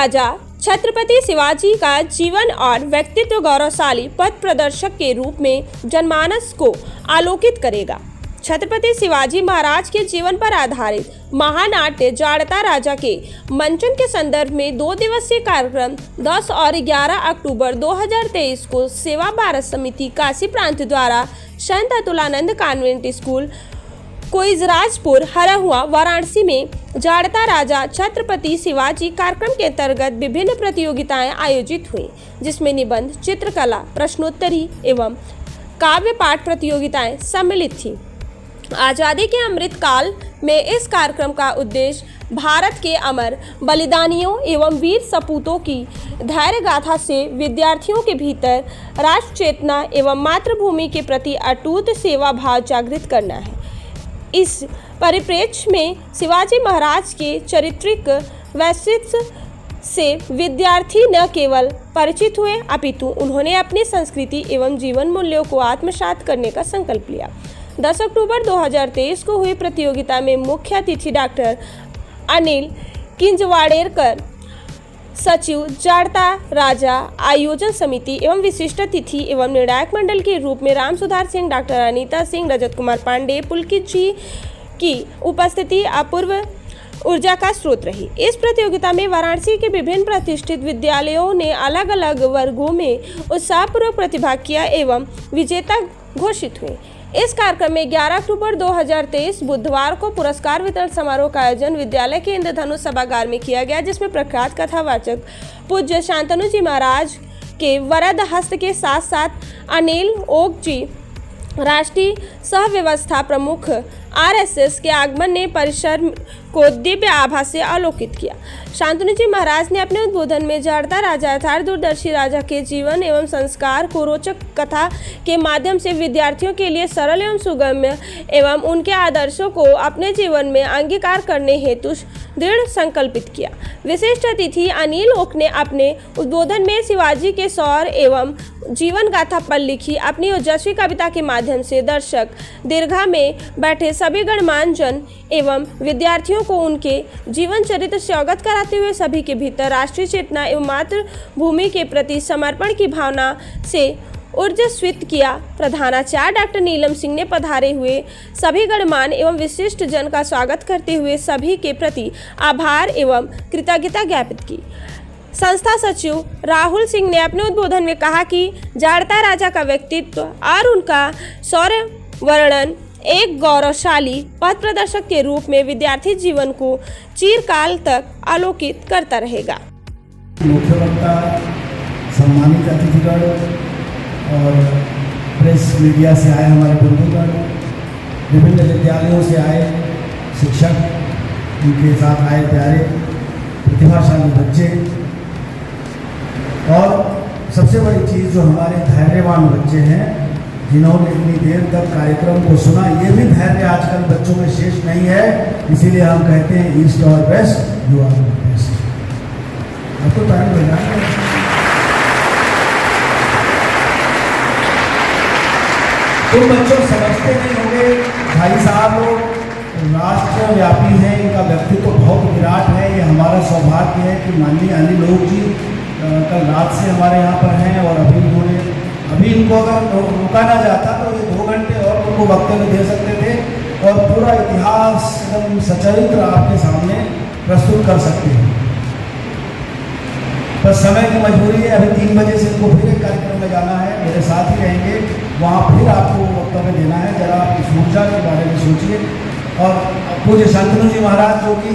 राजा छत्रपति शिवाजी का जीवन और व्यक्तित्व गौरवशाली पथ प्रदर्शक के रूप में जनमानस को आलोकित करेगा। छत्रपति शिवाजी महाराज के जीवन पर आधारित महानाट्य जाड़ता राजा के मंचन के संदर्भ में 2 दिवसीय कार्यक्रम 10 और 11 अक्टूबर 2023 को सेवा भारत समिति काशी प्रांत द्वारा संत अतुलानंद कॉन्वेंट स्कूल कोइजराजपुर हरहुआ वाराणसी में जाड़ता राजा छत्रपति शिवाजी कार्यक्रम के अंतर्गत विभिन्न प्रतियोगिताएं आयोजित हुई, जिसमें निबंध, चित्रकला, प्रश्नोत्तरी एवं काव्य पाठ प्रतियोगिताएं सम्मिलित थी। आज़ादी के अमृत काल में इस कार्यक्रम का उद्देश्य भारत के अमर बलिदानियों एवं वीर सपूतों की धैर्य गाथा से विद्यार्थियों के भीतर राष्ट्र चेतना एवं मातृभूमि के प्रति अटूट सेवा भाव जागृत करना है। इस परिप्रेक्ष्य में शिवाजी महाराज के चारित्रिक वैशिष्ट्य से विद्यार्थी न केवल परिचित हुए, अपितु उन्होंने अपनी संस्कृति एवं जीवन मूल्यों को आत्मसात करने का संकल्प लिया। 10 अक्टूबर 2023 को हुई प्रतियोगिता में मुख्य अतिथि डॉक्टर अनिल किंजवाड़ेकर, सचिव जाड़ता राजा आयोजन समिति एवं विशिष्ट अतिथि एवं निर्णायक मंडल के रूप में राम सुधार सिंह, डॉक्टर अनीता सिंह, रजत कुमार पांडे, पुलकित जी की उपस्थिति अपूर्व ऊर्जा का स्रोत रही। इस प्रतियोगिता में वाराणसी के विभिन्न प्रतिष्ठित विद्यालयों ने अलग अलग वर्गों में उत्साहपूर्वक प्रतिभाग किया एवं विजेता घोषित हुए। इस कार्यक्रम में 11 अक्टूबर 2023 बुधवार को पुरस्कार वितरण समारोह का आयोजन विद्यालय के इंद्रधनुष सभागार में किया गया, जिसमें प्रख्यात कथावाचक पूज्य शांतनु जी महाराज के वरद हस्त के साथ साथ अनिल ओक जी, राष्ट्रीय सह व्यवस्था प्रमुख RSS के आगमन ने परिसर को दिव्य आभा से आलोकित किया। शांतनु जी महाराज ने अपने उद्बोधन में जाड़ता राजा अर्थात दूरदर्शी राजा के जीवन एवं संस्कार को रोचक कथा के माध्यम से विद्यार्थियों के लिए सरल एवं सुगम्य एवं उनके आदर्शों को अपने जीवन में अंगीकार करने हेतु दृढ़ संकल्पित किया। विशिष्ट अतिथि अनिल ओक ने अपने उद्बोधन में शिवाजी के शौर्य एवं जीवन गाथा पर लिखी अपनी ओजस्वी कविता के माध्यम से दर्शक दीर्घा में बैठे सभी गणमान्य जन एवं विद्यार्थियों को उनके जीवन चरित्र से अवगत कराते हुए सभी के भीतर राष्ट्रीय चेतना एवं मातृभूमि के प्रति समर्पण की भावना से ऊर्जास्वित किया। प्रधानाचार्य डॉक्टर नीलम सिंह ने पधारे हुए सभी गणमान्य एवं विशिष्ट जन का स्वागत करते हुए सभी के प्रति आभार एवं कृतज्ञता ज्ञापित की। संस्था सचिव राहुल सिंह ने अपने उद्बोधन में कहा कि जाड़ता राजा का व्यक्तित्व और उनका शौर्य वर्णन एक गौरवशाली पथ प्रदर्शक के रूप में विद्यार्थी जीवन को चिरकाल तक आलोकित करता रहेगा। मुख्य वक्ता, सम्मानित अतिथिगण और प्रेस मीडिया से आए हमारे बंधुगण, विभिन्न विद्यालयों से आए शिक्षक, उनके साथ आए प्यारे प्रतिभाशाली बच्चे और सबसे बड़ी चीज़ जो हमारे धैर्यवान बच्चे हैं जिन्होंने इतनी देर तक कार्यक्रम को सुना। ये भी धैर्य आजकल बच्चों में शेष नहीं है, इसीलिए हम कहते हैं ईस्ट और वेस्ट यू आर बेस्ट। अब तो टाइम लगा तुम बच्चों समझते नहीं होंगे, भाई साहब लोग राष्ट्रव्यापी हैं, इनका व्यक्तित्व बहुत विराट है। ये हमारा सौभाग्य है कि माननीय अनिल ओक जी कल रात से हमारे यहाँ पर हैं और अभी इनको अगर रोका ना जाता तो ये 2 घंटे और उनको वक्तव्य दे सकते थे और पूरा इतिहास एकदम सचरित्र आपके सामने प्रस्तुत कर सकते हैं। बस समय की मजबूरी है, अभी 3 बजे से इनको फिर एक कार्यक्रम में जाना है, मेरे साथ ही रहेंगे, वहाँ फिर आपको वक्तव्य देना है। जरा आप इस ऊर्जा के बारे में सोचिए। और पूज्य शांतनु जी महाराज जो कि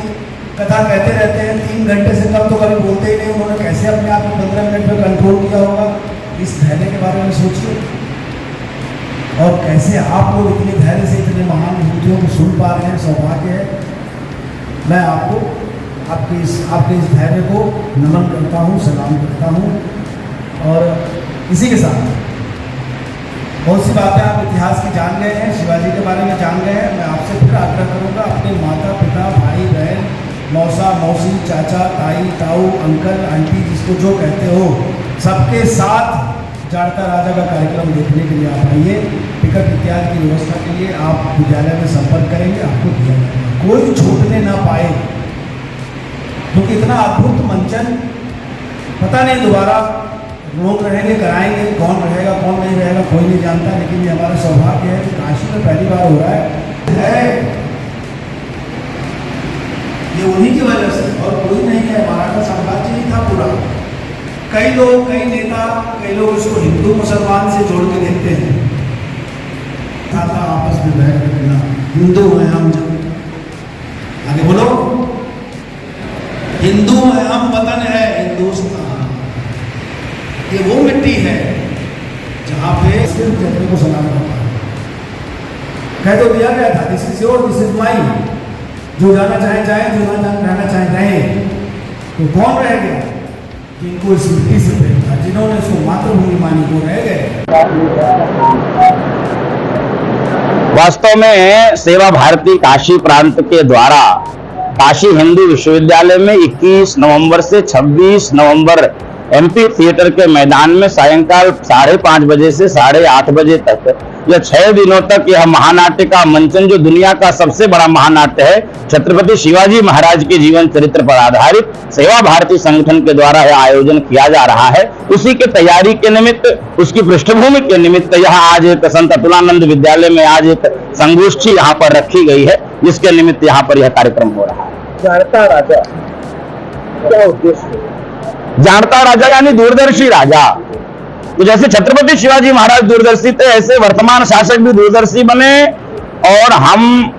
कथा कहते रहते हैं, 3 घंटे से कम तो कभी बोलते ही नहीं, उन्होंने कैसे अपने आप को 15 मिनट में कंट्रोल किया होगा। इस धैर्य के बारे में सोचिए और कैसे आप लोग इतने धैर्य से इतने महान विभूतियों को सुन पा रहे हैं, सौभाग्य है। मैं आपको आपके इस धैर्य को नमन करता हूँ, सलाम करता हूँ। और इसी के साथ बहुत सी बातें आप इतिहास की जान गए हैं, शिवाजी के बारे में जान गए हैं। मैं आपसे फिर आग्रह करूँगा, अपने माता पिता, भाई बहन, मौसा मौसी, चाचा ताई ताऊ, अंकल आंटी, जिसको जो कहते हो, सबके साथ जाड़ता राजा का कार्यक्रम देखने के लिए आप आइए। टिकट इत्यादि की व्यवस्था के लिए आप विद्यालय में संपर्क करेंगे, आपको दिया जाएगा, कोई छूटने ना पाए, क्योंकि इतना अद्भुत मंचन पता नहीं दोबारा लोग रहेंगे, कराएंगे, कौन रहेगा कौन नहीं रहेगा कोई नहीं जानता, लेकिन ये हमारा सौभाग्य है कि काशी में पहली बार हो रहा है ये उन्हीं की वजह से, और कोई नहीं है। मराठा साम्राज्य ही था पूरा। कई लोग, कई नेता, कई लोग इसको हिंदू मुसलमान से जोड़ के देखते हैं। था आपस में बैठ कर देना, हिंदू हैं हम, जब आगे बोलो, हिंदू है हम, वतन है हिंदुस्तान। ये वो मिट्टी है जहाँ पे सिर्फ जगह को सलाम करता है। कह तो दिया गया था, this is your, this is mine. जो जाना चाहे जाए, जो ना रहना चाहे रहे। तो कौन रह गया? जिनको इस मिट्टी से प्रेम था, जिन्होंने इसको मातृभूमि मानी, को रह गए। वास्तव में सेवा भारती काशी प्रांत के द्वारा काशी हिंदू विश्वविद्यालय में 21 नवंबर से 26 नवंबर एमपी थिएटर के मैदान में सायंकाल 5:30 बजे से 8:30 बजे तक यह 6 दिनों तक यह महानाट्य का मंचन, जो दुनिया का सबसे बड़ा महानाट्य है, छत्रपति शिवाजी महाराज के जीवन चरित्र पर आधारित सेवा भारती संगठन के द्वारा यह आयोजन किया जा रहा है। उसी के तैयारी के निमित्त, उसकी पृष्ठभूमि के निमित्त यह आज एक संत अतुलानंद विद्यालय में आज एक संगोष्ठी यहाँ पर रखी गई है, जिसके निमित्त यहाँ पर यह कार्यक्रम हो रहा है। जानता राजा क्या उद्देश्य? जानता राजा यानी दूरदर्शी राजा। तो जैसे छत्रपति शिवाजी महाराज दूरदर्शी थे, ऐसे वर्तमान शासक भी दूरदर्शी बने, और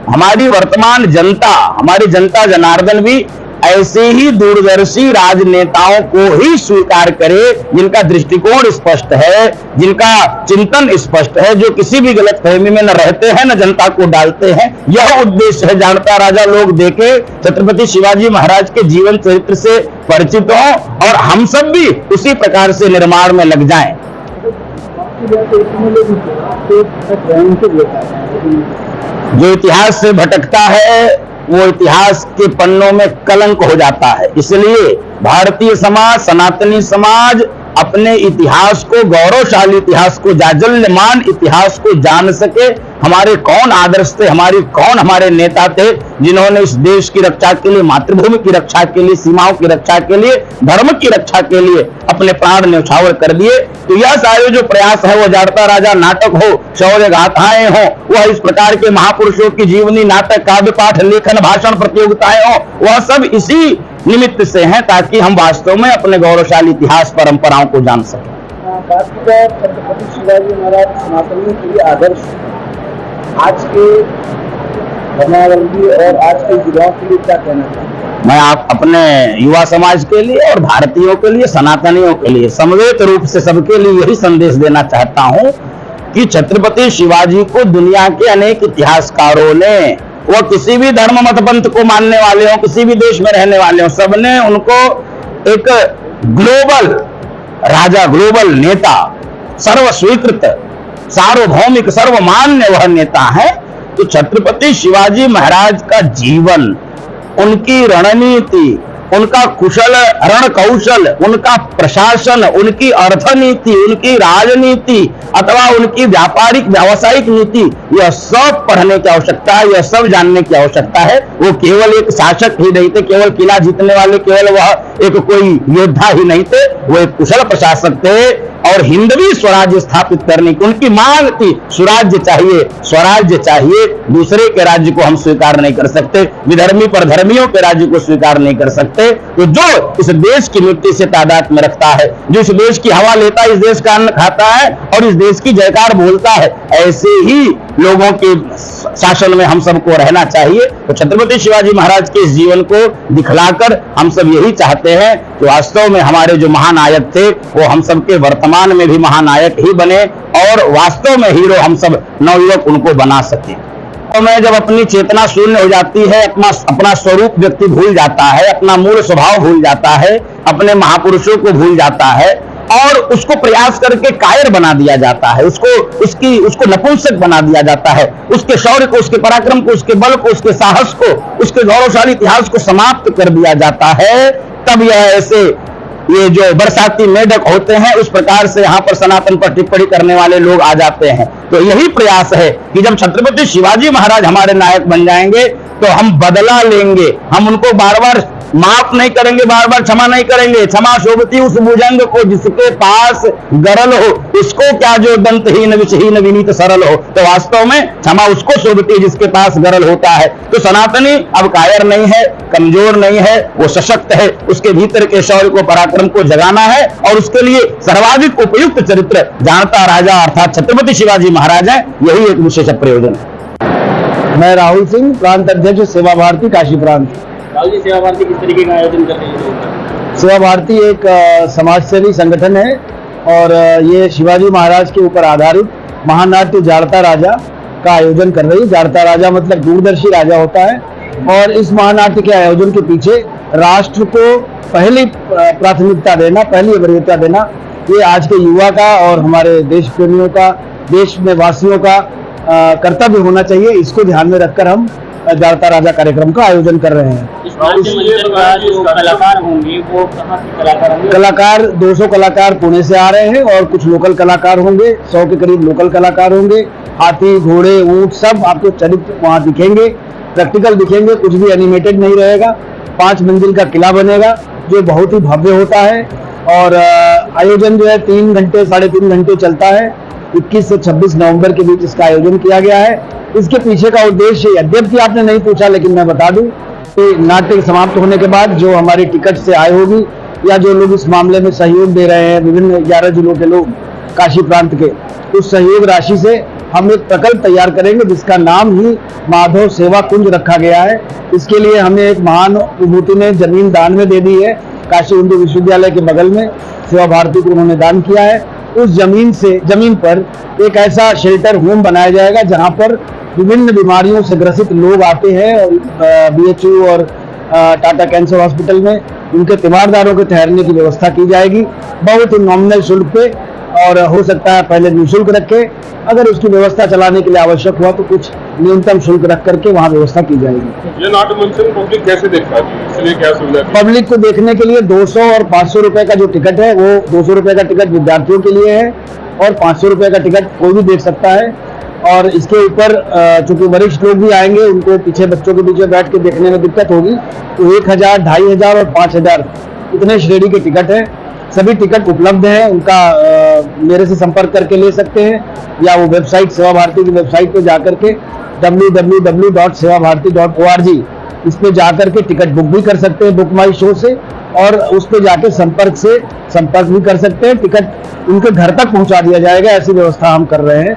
हमारी वर्तमान जनता, हमारी जनता जनार्दन भी ऐसे ही दूरदर्शी राजनेताओं को ही स्वीकार करे, जिनका दृष्टिकोण स्पष्ट है, जिनका चिंतन स्पष्ट है, जो किसी भी गलतफहमी में न रहते हैं, न जनता को डालते हैं। यह उद्देश्य है। जानता राजा लोग देखे, छत्रपति शिवाजी महाराज के जीवन चरित्र से परिचित हों, और हम सब भी उसी प्रकार से निर्माण में लग जाएं। जो इतिहास से भटकता है वो इतिहास के पन्नों में कलंक हो जाता है। इसलिए भारतीय समाज, सनातनी समाज अपने इतिहास को, गौरवशाली इतिहास को, जाजल्यमान इतिहास को जान सके। हमारे कौन आदर्श थे, हमारे नेता थे, जिन्होंने इस देश की रक्षा के लिए, मातृभूमि की रक्षा के लिए, सीमाओं की रक्षा के लिए, धर्म की रक्षा के लिए अपने प्राण न्यौछावर कर दिए। तो यह सारे जो प्रयास है, वो जानता राजा नाटक हो, शौर्य गाथाएं हो, वह इस प्रकार के महापुरुषों की जीवनी, नाटक, काव्य पाठ, लेखन, भाषण प्रतियोगिताएं हो, वह सब इसी निमित्त से हैं, ताकि हम वास्तव में अपने गौरवशाली इतिहास परंपराओं को जान सकें। छत्रपति शिवाजी महाराज सनातनियों के लिए आदर्श, आज के धर्मावलंबी और आज के युवाओं के लिए क्या कहना चाहते? मैं आप अपने युवा समाज के लिए और भारतीयों के लिए, सनातनियों के लिए, समवेत रूप से सबके लिए यही संदेश देना चाहता हूं कि छत्रपति शिवाजी को दुनिया के अनेक इतिहासकारों ने, वो किसी भी धर्म मत पंथ को मानने वाले हो, किसी भी देश में रहने वाले हो, सबने उनको एक ग्लोबल राजा, ग्लोबल नेता, सर्वस्वीकृत, सार्वभौमिक, सर्वमान्य वह नेता है। तो छत्रपति शिवाजी महाराज का जीवन, उनकी रणनीति, उनका कुशल रण कौशल, उनका प्रशासन, उनकी अर्थनीति, उनकी राजनीति अथवा उनकी व्यापारिक व्यावसायिक नीति, यह सब पढ़ने की आवश्यकता है, यह सब जानने की आवश्यकता है। वो केवल एक शासक ही नहीं थे, केवल किला जीतने वाले, केवल वह एक कोई योद्धा ही नहीं थे, वो एक कुशल प्रशासक थे। और हिंदवी स्वराज्य स्थापित करने की उनकी मांग थी। स्वराज्य चाहिए, स्वराज्य चाहिए, दूसरे के राज्य को हम स्वीकार नहीं कर सकते, विधर्मी परधर्मियों के राज्य को स्वीकार नहीं कर सकते। तो जो इस देश की मिट्टी से तादाद में रखता है, जो इस देश की हवा लेता है, इस देश का अन्न खाता है और इस देश की जयकार बोलता है, ऐसे ही लोगों के शासन में हम सबको रहना चाहिए। तो छत्रपति शिवाजी महाराज के इस जीवन को दिखलाकर हम सब यही चाहते हैं कि वास्तव में हमारे जो महानायक थे, वो हम सबके वर्तमान में भी महानायक ही बने, और वास्तव में हीरो हम सब नवयुवक उनको बना सके। तो में जब अपनी चेतना शून्य हो जाती है, अपना स्वरूप व्यक्ति भूल जाता है, अपना मूल स्वभाव भूल जाता है, अपने महापुरुषों को भूल जाता है, और उसको प्रयास करके कायर बना दिया जाता है, उसको नपुंसक बना दिया जाता है, उसके शौर्य को, उसके पराक्रम को, उसके बल को, उसके साहस को, उसके गौरवशाली इतिहास को समाप्त कर दिया जाता है। तब यह ऐसे ये जो बरसाती मेढक होते हैं, उस प्रकार से यहाँ पर सनातन पर टिप्पणी करने वाले लोग आ जाते हैं। तो यही प्रयास है कि जब छत्रपति शिवाजी महाराज हमारे नायक बन जाएंगे तो हम बदला लेंगे, हम उनको बार बार माफ नहीं करेंगे, बार बार क्षमा नहीं करेंगे। क्षमा शोभती उस भुजंग को जिसके पास गरल हो, इसको क्या जो दंतहीन विषहीन विनीत सरल हो। तो वास्तव में क्षमा उसको शोभती है जिसके पास गरल होता है। तो सनातनी अब कायर नहीं है, कमजोर नहीं है, वो सशक्त है। उसके भीतर के शौर्य को, पराक्रम को जगाना है और उसके लिए सर्वाधिक उपयुक्त चरित्र जानता राजा अर्थात छत्रपति शिवाजी महाराज है। यही एक विशेष प्रयोजन है। मैं राहुल सिंह, प्रांत अध्यक्ष सेवा भारती काशी प्रांत। राहुल जी, सेवा भारती किस तरीके का आयोजन कर रही है? सेवा भारती एक समाजसेवी संगठन है और ये शिवाजी महाराज के ऊपर आधारित महानाट्य जाड़ता राजा का आयोजन कर रही है। जाड़ता राजा मतलब दूरदर्शी राजा होता है और इस महानाट्य के आयोजन के पीछे राष्ट्र को पहली प्राथमिकता देना, पहली वरीयता देना, ये आज के युवा का और हमारे देश प्रेमियों का, देश में वासियों का कर्तव्य होना चाहिए। इसको ध्यान में रखकर हम जाड़ता राजा कार्यक्रम का आयोजन कर रहे हैं। जो कलाकार होंगे वो कहाँ के कलाकार होंगे? कलाकार 200 कलाकार पुणे से आ रहे हैं और कुछ लोकल कलाकार होंगे, 100 के करीब लोकल कलाकार होंगे। हाथी, घोड़े, ऊंट सब आपको चरित्र वहाँ दिखेंगे, प्रैक्टिकल दिखेंगे, कुछ भी एनिमेटेड नहीं रहेगा। 5 मंजिल का किला बनेगा जो बहुत ही भव्य होता है और आयोजन जो है 3 घंटे 3.5 घंटे चलता है। 21 से 26 नवंबर के बीच इसका आयोजन किया गया है। इसके पीछे का उद्देश्य, यद्यपि आपने नहीं पूछा लेकिन मैं बता दूं कि नाट्य समाप्त होने के बाद जो हमारी टिकट से आय होगी या जो लोग इस मामले में सहयोग दे रहे हैं, विभिन्न 11 जिलों के लोग काशी प्रांत के, उस सहयोग राशि से हम एक प्रकल्प तैयार करेंगे जिसका नाम ही माधव सेवा कुंज रखा गया है। इसके लिए हमें एक महान विभूति ने जमीन दान में दे दी है। काशी हिंदू विश्वविद्यालय के बगल में सेवा भारती को उन्होंने दान किया है। उस जमीन पर एक ऐसा शेल्टर होम बनाया जाएगा जहां पर विभिन्न बीमारियों से ग्रसित लोग आते हैं और BHU और टाटा कैंसर हॉस्पिटल में उनके तीमारदारों के ठहरने की व्यवस्था की जाएगी, बहुत ही नॉमिनल शुल्क पे, और हो सकता है पहले निःशुल्क रखे, अगर उसकी व्यवस्था चलाने के लिए आवश्यक हुआ तो कुछ न्यूनतम शुल्क रख करके वहाँ व्यवस्था की जाएगी। ये नाट्य मंचन पब्लिक कैसे देख पाती है, इसलिए क्या सुविधा? पब्लिक को देखने के लिए 200 और 500 रुपए का जो टिकट है, वो 200 रुपए का टिकट विद्यार्थियों के लिए है और 500 रुपए का टिकट कोई भी देख सकता है। और इसके ऊपर चूंकि वरिष्ठ लोग भी आएंगे, उनको पीछे बच्चों के पीछे बैठ के देखने में दिक्कत होगी, तो 1000, 2500 और 5000 इतने श्रेणी के टिकट है। सभी टिकट उपलब्ध हैं, उनका मेरे से संपर्क करके ले सकते हैं या वो वेबसाइट सेवा भारती की वेबसाइट पे जाकर के www.sevabarti.org इस पे जाकर के टिकट बुक भी कर सकते हैं, बुक माई शो से, और उस पे जाके संपर्क भी कर सकते हैं। टिकट उनके घर तक पहुंचा दिया जाएगा, ऐसी व्यवस्था हम कर रहे हैं।